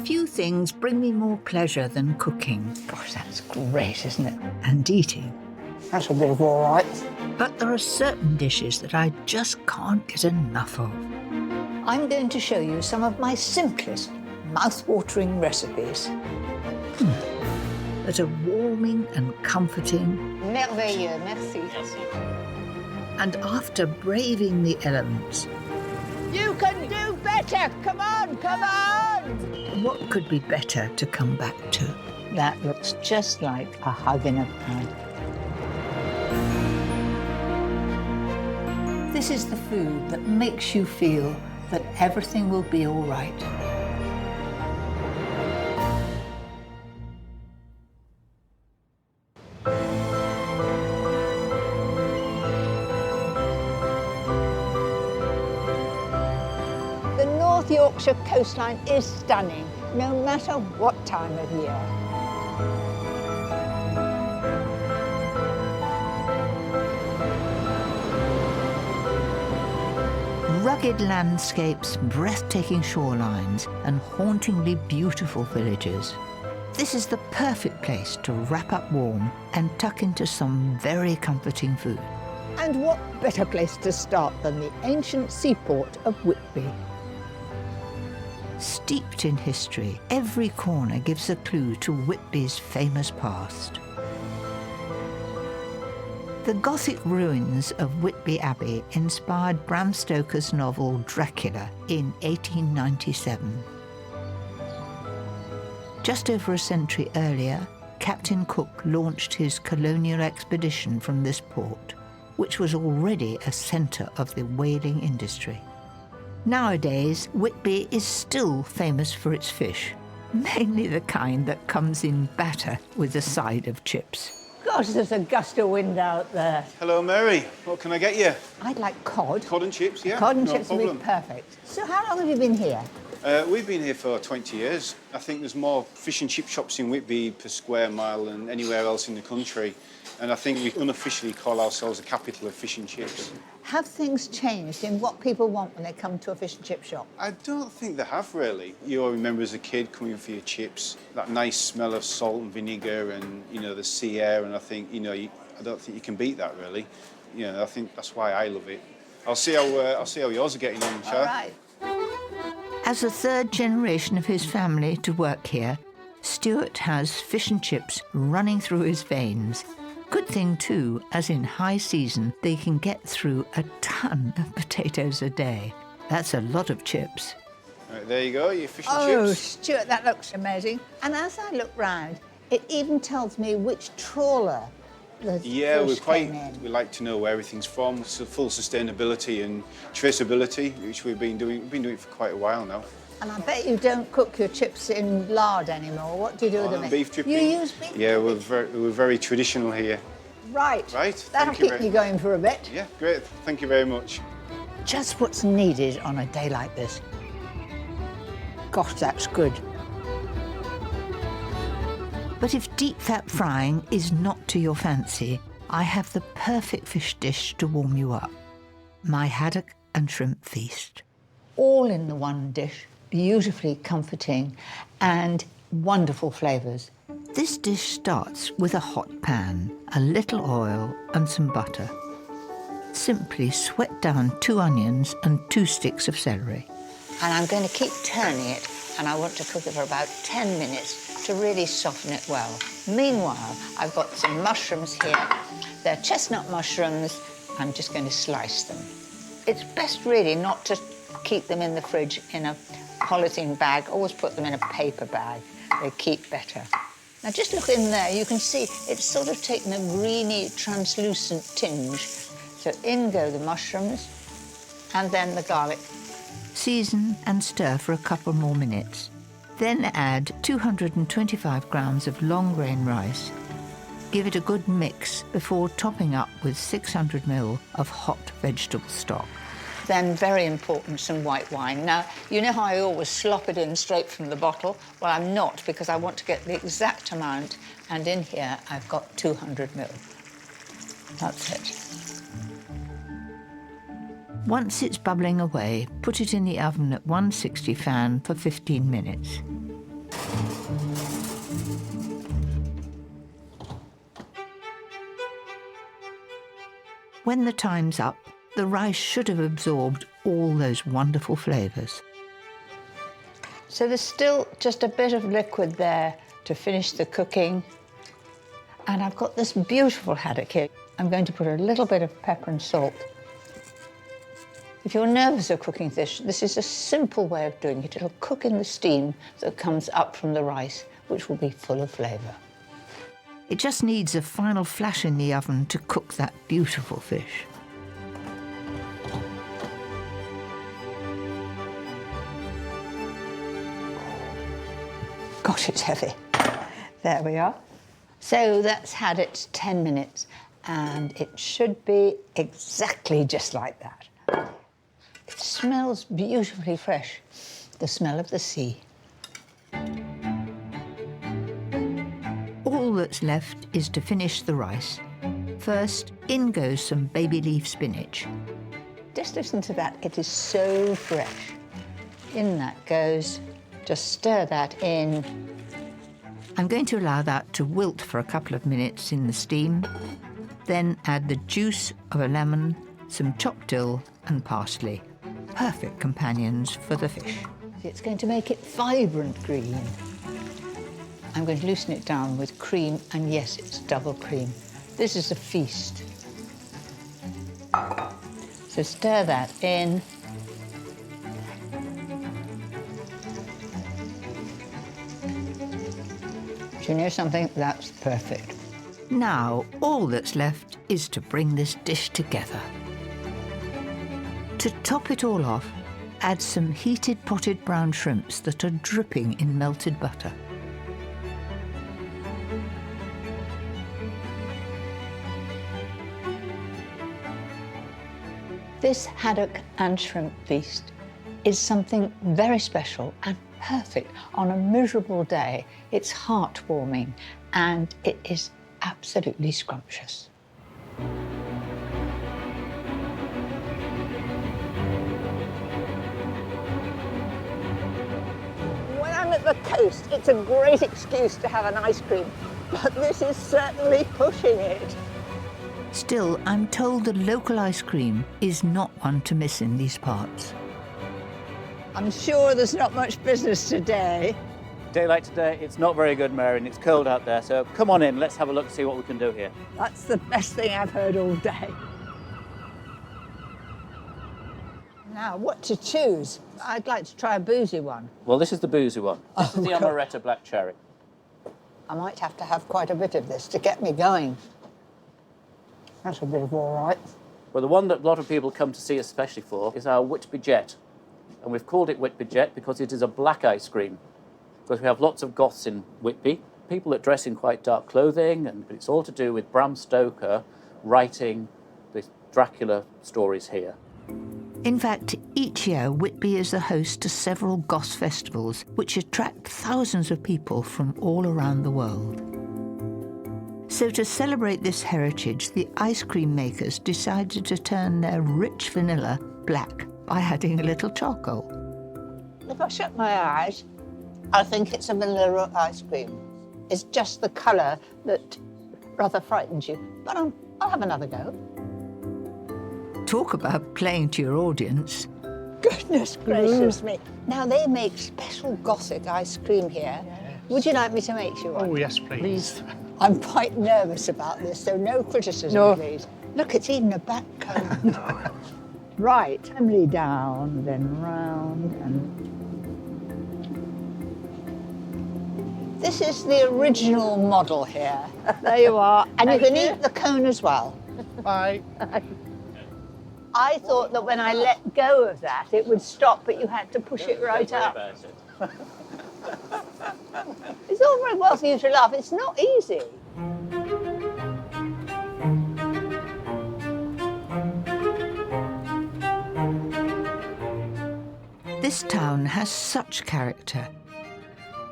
Few things bring me more pleasure than cooking. Gosh, that's great, isn't it? And eating. That's a bit of all right. But there are certain dishes that I just can't get enough of. I'm going to show you some of my simplest, mouth-watering recipes. That are warming and comforting. Merveilleux, merci. And after braving the elements, You can do better! Come on, come on! what could be better to come back to? That looks just like a hug in a pan. This is the food that makes you feel that everything will be all right. The North Yorkshire coastline is stunning, no matter what time of year. Rugged landscapes, breathtaking shorelines, and hauntingly beautiful villages. This is the perfect place to wrap up warm and tuck into some very comforting food. And what better place to start than the ancient seaport of Whitby? Steeped in history, every corner gives a clue to Whitby's famous past. The Gothic ruins of Whitby Abbey inspired Bram Stoker's novel Dracula in 1897. Just over a century earlier, Captain Cook launched his colonial expedition from this port, which was already a centre of the whaling industry. Nowadays, Whitby is still famous for its fish, mainly the kind that comes in batter with a side of chips. Gosh, there's a gust of wind out there. Hello, Mary. What can I get you? I'd like cod. Cod and chips, yeah. Cod and no chips would problem. be perfect. So how long have you been here? We've been here for 20 years. I think there's more fish and chip shops in Whitby per square mile than anywhere else in the country. And I think we unofficially call ourselves the capital of fish and chips. Have things changed in what people want when they come to a fish and chip shop? I don't think they have, really. You all remember as a kid coming for your chips, that nice smell of salt and vinegar and, you know, the sea air, and I think, you know, I don't think you can beat that, really. You know, I think that's why I love it. I'll see how yours are getting on, shall I? All right. As a third generation of his family to work here, Stuart has fish and chips running through his veins. Good thing too, as in high season, they can get through a ton of potatoes a day. That's a lot of chips. Right, there you go, your fish and Oh, chips. Stuart, that looks amazing. And as I look round, it even tells me which trawler the Yeah, fish came in. we like to know where everything's from. So full sustainability and traceability, which we've been doing it for quite a while now. And I bet you don't cook your chips in lard anymore. What do you do with them? Beef dripping. You use beef Yeah, dripping? we're very traditional here. Right. Right, That'll thank you keep you going for a bit. Yeah, great. Thank you very much. Just what's needed on a day like this. Gosh, that's good. But if deep fat frying is not to your fancy, I have the perfect fish dish to warm you up. My haddock and shrimp feast. All in the one dish, beautifully comforting and wonderful flavours. This dish starts with a hot pan, a little oil and some butter. Simply sweat down 2 onions and 2 sticks of celery. And I'm going to keep turning it, and I want to cook it for about 10 minutes to really soften it well. Meanwhile, I've got some mushrooms here. They're chestnut mushrooms. I'm just going to slice them. It's best really not to keep them in the fridge in a polythene bag. Always put them in a paper bag. They keep better. Now just look in there. You can see it's sort of taken a greeny, translucent tinge. So in go the mushrooms and then the garlic. Season and stir for a couple more minutes. Then add 225 grams of long grain rice. Give it a good mix before topping up with 600 ml of hot vegetable stock. Then, very important, some white wine. Now, you know how I always slop it in straight from the bottle? Well, I'm not, because I want to get the exact amount, and in here I've got 200 ml. That's it. Once it's bubbling away, put it in the oven at 160 fan for 15 minutes. When the time's up, the rice should have absorbed all those wonderful flavours. So there's still just a bit of liquid there to finish the cooking. And I've got this beautiful haddock here. I'm going to put a little bit of pepper and salt. If you're nervous of cooking fish, this is a simple way of doing it. It'll cook in the steam that comes up from the rice, which will be full of flavour. It just needs a final flash in the oven to cook that beautiful fish. Gosh, it's heavy. There we are. So that's had its 10 minutes, and it should be exactly just like that. It smells beautifully fresh, the smell of the sea. All that's left is to finish the rice. First, in goes some baby leaf spinach. Just listen to that, it is so fresh. In that goes, just stir that in. I'm going to allow that to wilt for a couple of minutes in the steam, then add the juice of a lemon, some chopped dill and parsley. Perfect companions for the fish. It's going to make it vibrant green. I'm going to loosen it down with cream, and yes, it's double cream. This is a feast. So stir that in. Do you know something? That's perfect. Now, all that's left is to bring this dish together. To top it all off, add some heated potted brown shrimps that are dripping in melted butter. This haddock and shrimp feast is something very special and perfect on a miserable day. It's heartwarming and it is absolutely scrumptious. When I'm at the coast, it's a great excuse to have an ice cream, but this is certainly pushing it. Still, I'm told the local ice cream is not one to miss in these parts. I'm sure there's not much business today. Day like today, it's not very good, Mary, and it's cold out there, so come on in, let's have a look and see what we can do here. That's the best thing I've heard all day. Now, what to choose? I'd like to try a boozy one. Well, this is the boozy one. This is the amaretto black cherry. I might have to have quite a bit of this to get me going. That's a bit of all right. Well, the one that a lot of people come to see especially for is our Whitby Jet. And we've called it Whitby Jet because it is a black ice cream. Because we have lots of goths in Whitby, people that dress in quite dark clothing, and it's all to do with Bram Stoker writing the Dracula stories here. In fact, each year Whitby is the host to several goth festivals which attract thousands of people from all around the world. So to celebrate this heritage, the ice cream makers decided to turn their rich vanilla black by adding a little charcoal. If I shut my eyes, I think it's a vanilla ice cream. It's just the colour that rather frightens you. But I'll have another go. Talk about playing to your audience. Goodness gracious me. Now, they make special Gothic ice cream here. Yes. Would you like me to make you one? Oh, yes, please. I'm quite nervous about this, so no criticism, please. Look, it's even a back cone. Right, firmly down, then round, and... This is the original model here. There you are. And you can eat the cone as well. Bye. I thought that when I let go of that, it would stop, but you had to push it right up. It's all very well for you to laugh. It's not easy. This town has such character,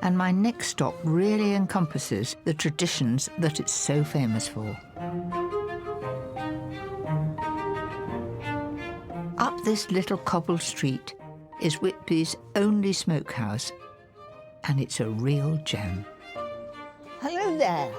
and my next stop really encompasses the traditions that it's so famous for. Up this little cobbled street is Whitby's only smokehouse, and it's a real gem. Hello there.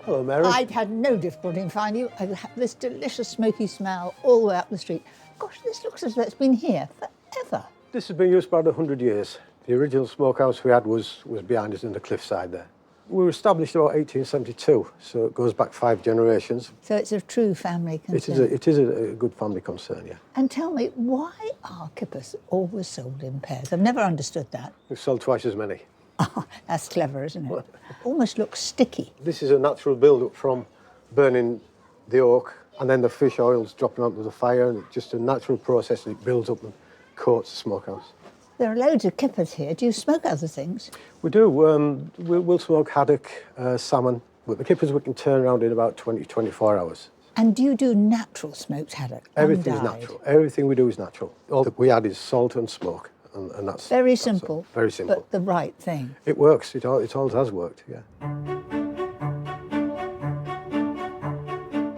Hello, Mary. I've had no difficulty in finding you. I have this delicious smoky smell all the way up the street. Gosh, this looks as though it's been here forever. This has been used for about 100 years. The original smokehouse we had was behind us in the cliffside there. We were established about 1872, so it goes back 5 generations. So it's a true family concern. It is a good family concern, yeah. And tell me, why are kippers always sold in pairs? I've never understood that. We've sold twice as many. Oh, that's clever, isn't it? Almost looks sticky. This is a natural build-up from burning the oak, and then the fish oil's dropping onto the fire, and it's just a natural process, and it builds up and coats the smokehouse. There are loads of kippers here. Do you smoke other things? We do. We'll smoke haddock, salmon, but the kippers we can turn around in about 24 hours. And do you do natural smoked haddock? Everything's undyed? natural. Everything we do is natural. All that we add is salt and smoke, and that's... Very that's simple. all. Very simple. But the right thing. It works. It always has worked, yeah.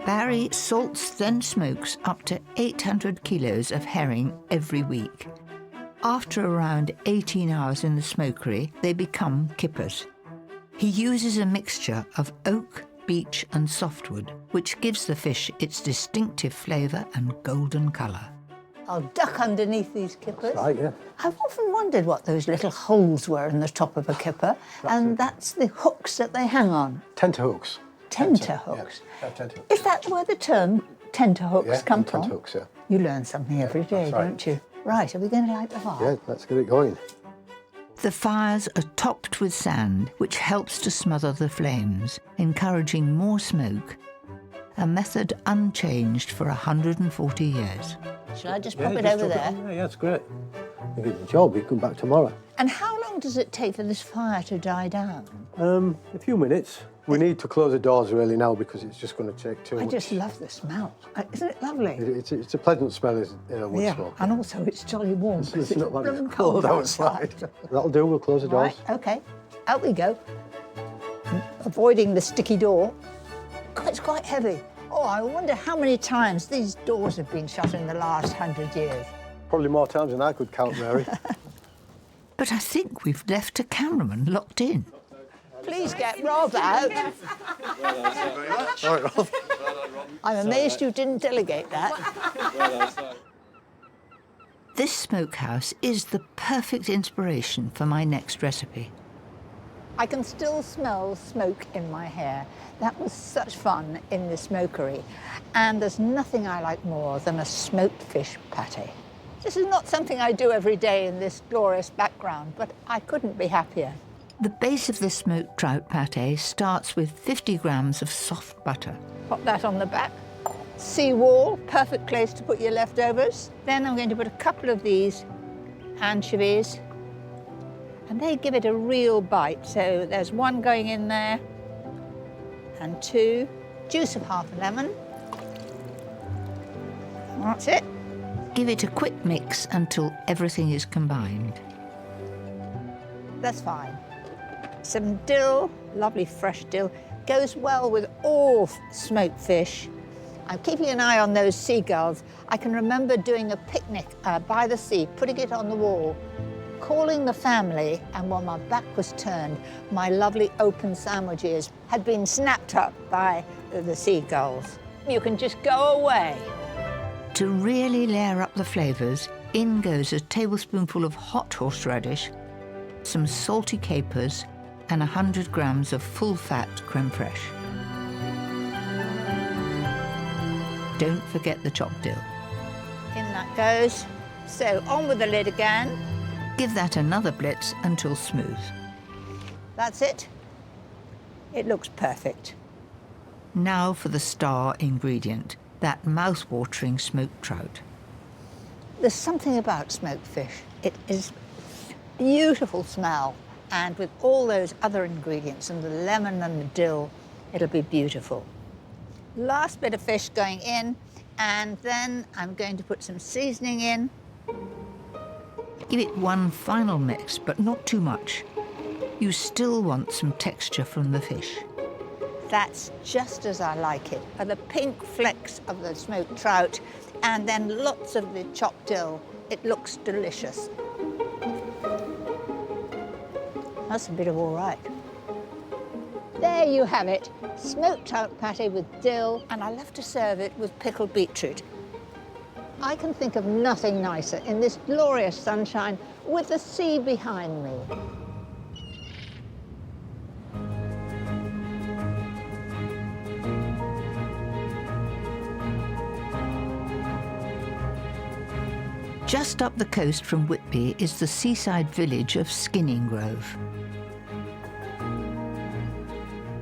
Barry salts then smokes up to 800 kilos of herring every week. After around 18 hours in the smokery, they become kippers. He uses a mixture of oak, beech and softwood, which gives the fish its distinctive flavour and golden colour. I'll duck underneath these kippers. Right, yeah. I've often wondered what those little holes were in the top of a kipper, that's the hooks that they hang on. Tenterhooks. Tenterhooks. Yeah, tenterhooks. Is that where the term tenterhooks come from? Tenterhooks, yeah. You learn something every day, that's right. don't you? Right, are we going to light the fire? Yeah, let's get it going. The fires are topped with sand, which helps to smother the flames, encouraging more smoke, a method unchanged for 140 years. Shall I just pop it over there? Yeah, that's great. You did the job. You come back tomorrow. And how long does it take for this fire to die down? A few minutes. We need to close the doors really now because it's just going to take too much. I just love the smell. Isn't it lovely? It's a pleasant smell, wood smoke. And also it's jolly warm. It's not like blooming it's cold outside. That'll do. We'll close the doors. Right, OK. Out we go. Avoiding the sticky door. God, it's quite heavy. Oh, I wonder how many times these doors have been shut in the last 100 years. Probably more times than I could count, Mary. But I think we've left a cameraman locked in. Please get Rob out. All right, Rob. I'm amazed you didn't delegate that. This smokehouse is the perfect inspiration for my next recipe. I can still smell smoke in my hair. That was such fun in the smokery. And there's nothing I like more than a smoked fish pate. This is not something I do every day in this glorious background, but I couldn't be happier. The base of this smoked trout pate starts with 50 grams of soft butter. Pop that on the back. Seawall, perfect place to put your leftovers. Then I'm going to put a couple of these anchovies, and they give it a real bite. So there's one going in there, and 2. Juice of half a lemon. That's it. Give it a quick mix until everything is combined. That's fine. Some dill, lovely fresh dill, goes well with all smoked fish. I'm keeping an eye on those seagulls. I can remember doing a picnic by the sea, putting it on the wall, calling the family, and while my back was turned, my lovely open sandwiches had been snapped up by the seagulls. You can just go away. To really layer up the flavours, in goes a tablespoonful of hot horseradish, some salty capers, and 100 grams of full-fat creme fraiche. Don't forget the chopped dill. In that goes. So on with the lid again. Give that another blitz until smooth. That's it. It looks perfect. Now for the star ingredient, that mouth-watering smoked trout. There's something about smoked fish. It is beautiful smell, and with all those other ingredients and the lemon and the dill, it'll be beautiful. Last bit of fish going in, and then I'm going to put some seasoning in. Give it one final mix, but not too much. You still want some texture from the fish. That's just as I like it. The pink flecks of the smoked trout, and then lots of the chopped dill. It looks delicious. That's a bit of all right. There you have it, smoked trout pate with dill, and I love to serve it with pickled beetroot. I can think of nothing nicer in this glorious sunshine with the sea behind me. Just up the coast from Whitby is the seaside village of Skinning Grove.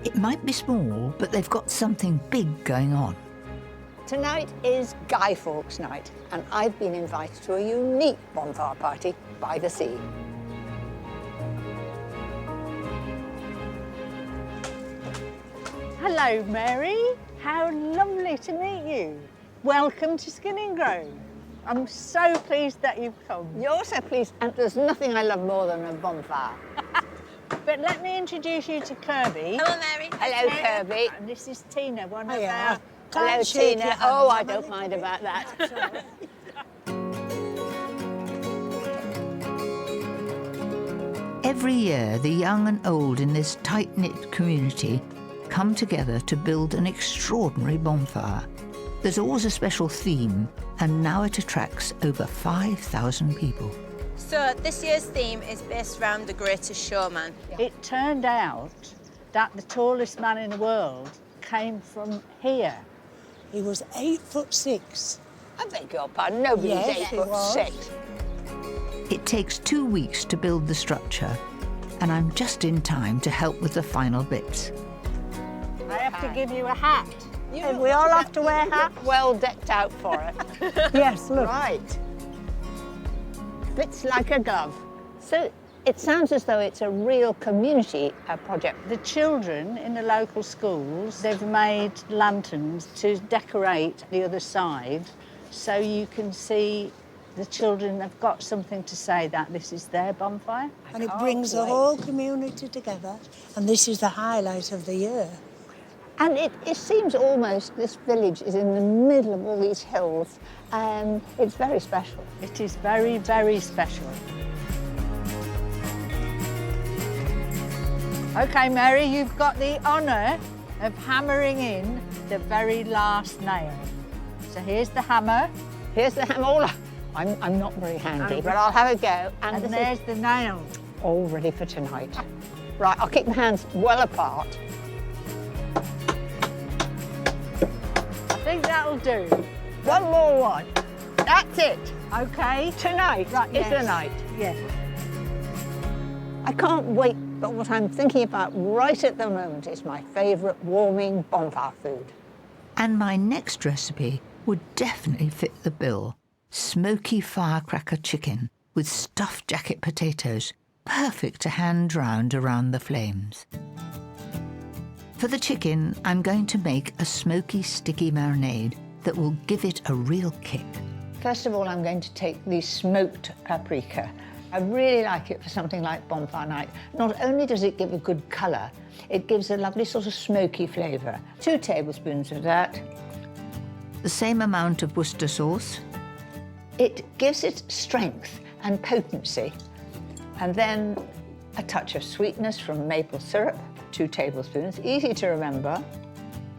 It might be small, but they've got something big going on. Tonight is Guy Fawkes Night, and I've been invited to a unique bonfire party by the sea. Hello, Mary. How lovely to meet you. Welcome to Skinning Grove. I'm so pleased that you've come. You're so pleased, and there's nothing I love more than a bonfire. But let me introduce you to Kirby. Hello, Mary. Hello, Kirby. And this is Tina, one of Hiya. our... Hello, Tina. Oh, I don't mind about that. Every year, the young and old in this tight-knit community come together to build an extraordinary bonfire. There's always a special theme, and now it attracts over 5,000 people. So this year's theme is based around the greatest showman. It turned out that the tallest man in the world came from here. He was 8'6". I beg your pardon, nobody's Yes, he was. 8'6". It takes 2 weeks to build the structure, and I'm just in time to help with the final bits. I have to give you a hat. We all have to wear hats. Well decked out for it. Yes, look. Right. Fits like a glove. So it sounds as though it's a real community project. The children in the local schools, they've made lanterns to decorate the other side so you can see the children have got something to say that this is their bonfire. And it brings the whole community together, and this is the highlight of the year. And it seems almost this village is in the middle of all these hills. It's very special. It is very, very special. OK, Mary, you've got the honour of hammering in the very last nail. So here's the hammer. Here's the hammer. Oh, I'm not very handy, but I'll have a go. And there's the nail. All ready for tonight. Right, I'll keep my hands well apart. I think that'll do. One more one. That's it. OK. Tonight is the night. Yes. I can't wait, but what I'm thinking about right at the moment is my favourite warming bonfire food. And my next recipe would definitely fit the bill. Smoky firecracker chicken with stuffed jacket potatoes, perfect to hand drowned around the flames. For the chicken, I'm going to make a smoky, sticky marinade that will give it a real kick. First of all, I'm going to take the smoked paprika. I really like it for something like bonfire night. Not only does it give a good colour, it gives a lovely sort of smoky flavour. 2 tablespoons of that. The same amount of Worcester sauce. It gives it strength and potency. And then a touch of sweetness from maple syrup, 2 tablespoons, easy to remember.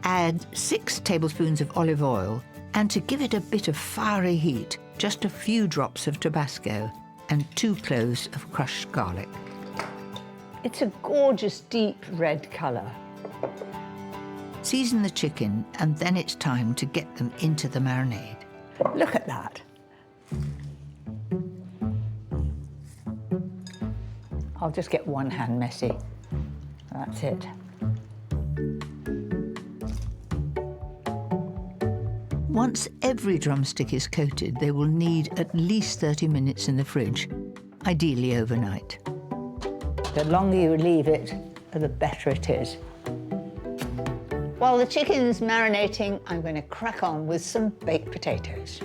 Add 6 tablespoons of olive oil, and to give it a bit of fiery heat, just a few drops of Tabasco and 2 cloves of crushed garlic. It's a gorgeous deep red colour. Season the chicken, and then it's time to get them into the marinade. Look at that. I'll just get one hand messy. That's it. Once every drumstick is coated, they will need at least 30 minutes in the fridge, ideally overnight. The longer you leave it, the better it is. While the chicken's marinating, I'm going to crack on with some baked potatoes.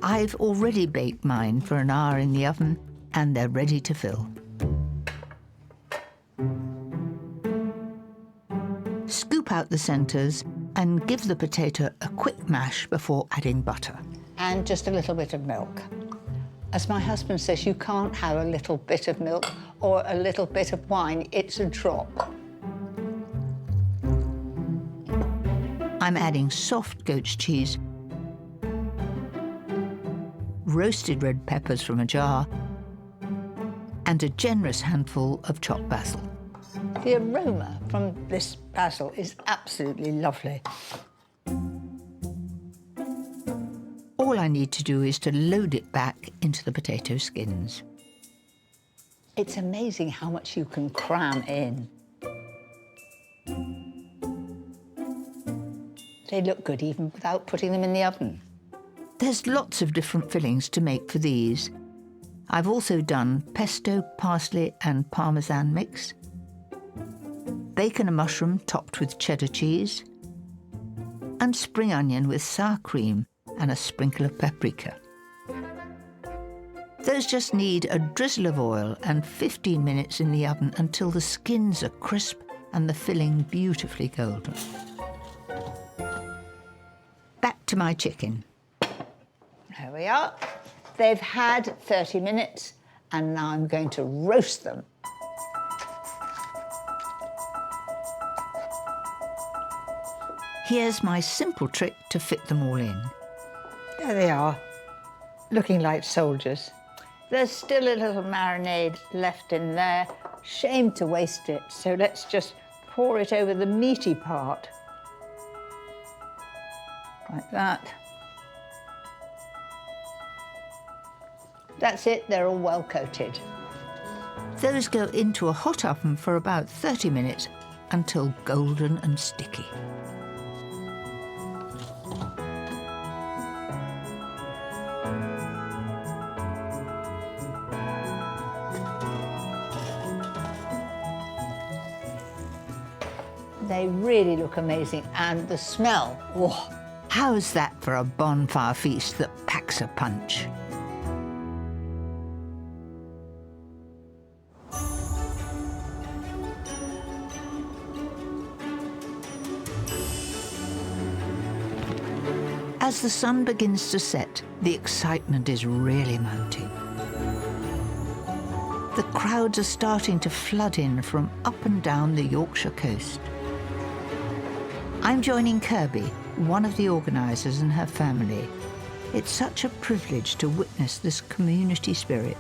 I've already baked mine for an hour in the oven, and they're ready to fill. Scoop out the centres and give the potato a quick mash before adding butter. And just a little bit of milk. As my husband says, you can't have a little bit of milk or a little bit of wine. It's a drop. I'm adding soft goat's cheese, roasted red peppers from a jar, and a generous handful of chopped basil. The aroma from this basil is absolutely lovely. All I need to do is to load it back into the potato skins. It's amazing how much you can cram in. They look good even without putting them in the oven. There's lots of different fillings to make for these. I've also done pesto, parsley and parmesan mix, bacon and mushroom topped with cheddar cheese, and spring onion with sour cream and a sprinkle of paprika. Those just need a drizzle of oil and 15 minutes in the oven until the skins are crisp and the filling beautifully golden. Back to my chicken. There we are. They've had 30 minutes, and now I'm going to roast them. Here's my simple trick to fit them all in. There they are, looking like soldiers. There's still a little marinade left in there. Shame to waste it, so let's just pour it over the meaty part. Like that. That's it, they're all well coated. Those go into a hot oven for about 30 minutes until golden and sticky. They really look amazing, and the smell, oh. How's that for a bonfire feast that packs a punch? As the sun begins to set, the excitement is really mounting. The crowds are starting to flood in from up and down the Yorkshire coast. I'm joining Kirby, one of the organisers, and her family. It's such a privilege to witness this community spirit.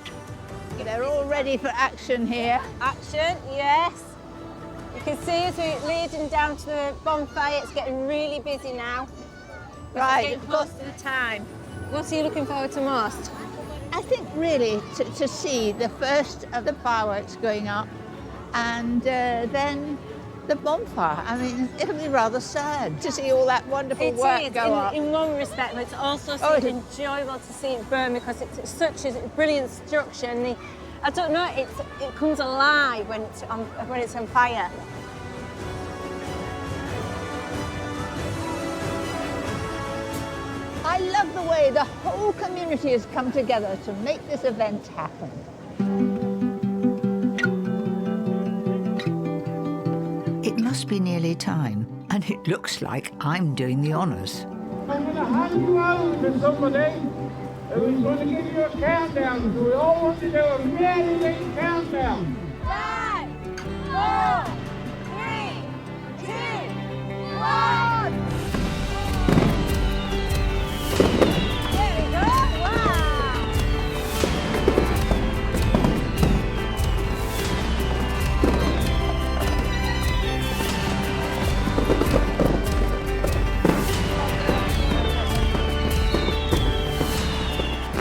They're all ready for action here. Action, yes. You can see as we're leading down to the bonfire, it's getting really busy now. Right. It's getting close to the time. What are you looking forward to most? I think really to see the first of the fireworks going up, and then the bonfire. I mean, it'll be rather sad to see all that wonderful work go up. In one respect, but it's also enjoyable to see it burn because it's such a brilliant structure, and I don't know, it comes alive when it's on fire. I love the way the whole community has come together to make this event happen. It must be nearly time, and it looks like I'm doing the honours. I'm going to hand you over to somebody who's going to give you a countdown. So we all want to do a really big countdown. 5, 4, 3, 2, 1. There we go. Wow.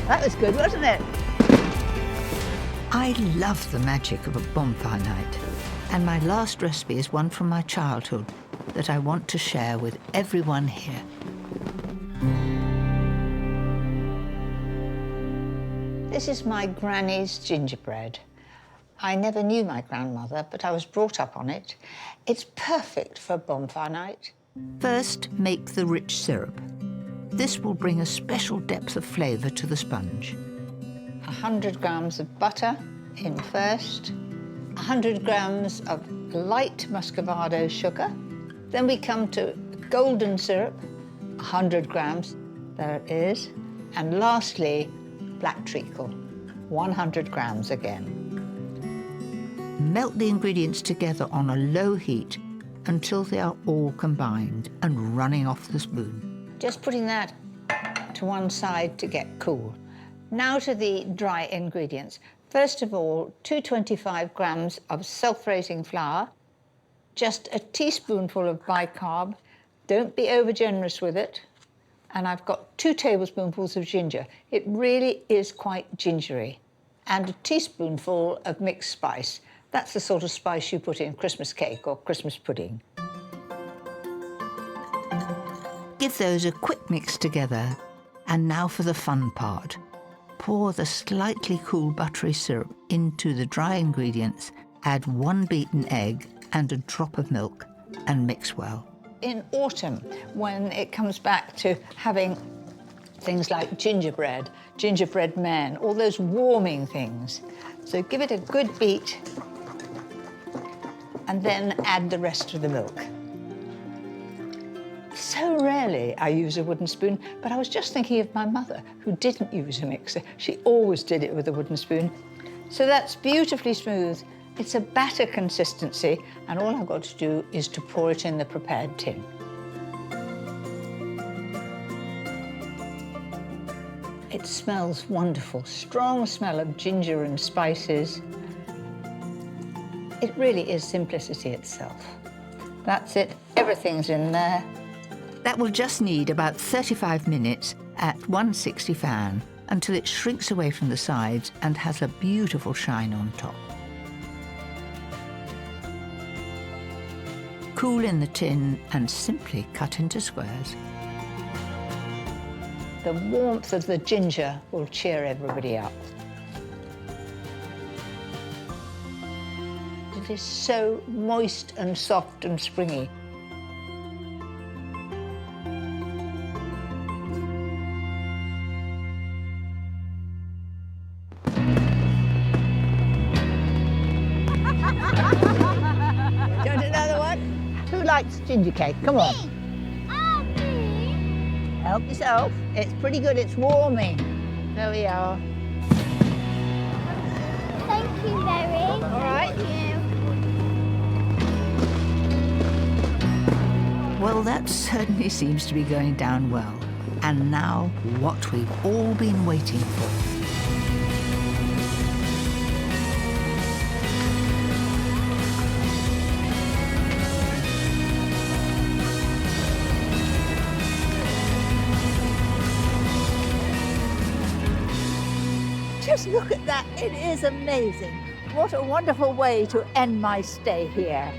That was good, wasn't it? I love the magic of a bonfire night, and my last recipe is one from my childhood that I want to share with everyone here. This is my granny's gingerbread. I never knew my grandmother, but I was brought up on it. It's perfect for bonfire night. First, make the rich syrup. This will bring a special depth of flavour to the sponge. 100 grams of butter in first, 100 grams of light muscovado sugar. Then we come to golden syrup, 100 grams, there it is. And lastly, black treacle. 100 grams again. Melt the ingredients together on a low heat until they are all combined and running off the spoon. Just putting that to one side to get cool. Now to the dry ingredients. First of all, 225 grams of self-raising flour, just a teaspoonful of bicarb. Don't be over generous with it. And I've got 2 tablespoonfuls of ginger. It really is quite gingery. And a teaspoonful of mixed spice. That's the sort of spice you put in Christmas cake or Christmas pudding. Give those a quick mix together. And now for the fun part. Pour the slightly cool buttery syrup into the dry ingredients, add 1 beaten egg and a drop of milk, and mix well. In autumn, when it comes back to having things like gingerbread, gingerbread men, all those warming things. So give it a good beat and then add the rest of the milk. So rarely I use a wooden spoon, but I was just thinking of my mother, who didn't use a mixer. She always did it with a wooden spoon. So that's beautifully smooth. It's a batter consistency, and all I've got to do is to pour it in the prepared tin. It smells wonderful, strong smell of ginger and spices. It really is simplicity itself. That's it, everything's in there. That will just need about 35 minutes at 160 fan until it shrinks away from the sides and has a beautiful shine on top. Cool in the tin and simply cut into squares. The warmth of the ginger will cheer everybody up. It is so moist and soft and springy. Do you want another one? Who likes ginger cake? Come on. Help yourself. It's pretty good. It's warming. There we are. Thank you, Mary. All right. Well, that certainly seems to be going down well. And now, what we've all been waiting for. Just look at that, it is amazing. What a wonderful way to end my stay here.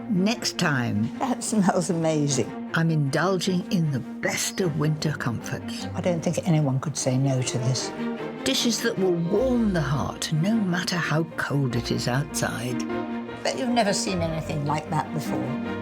Next time, That smells amazing. I'm indulging in the best of winter comforts. I don't think anyone could say no to this. Dishes that will warm the heart no matter how cold it is outside. Bet you've never seen anything like that before.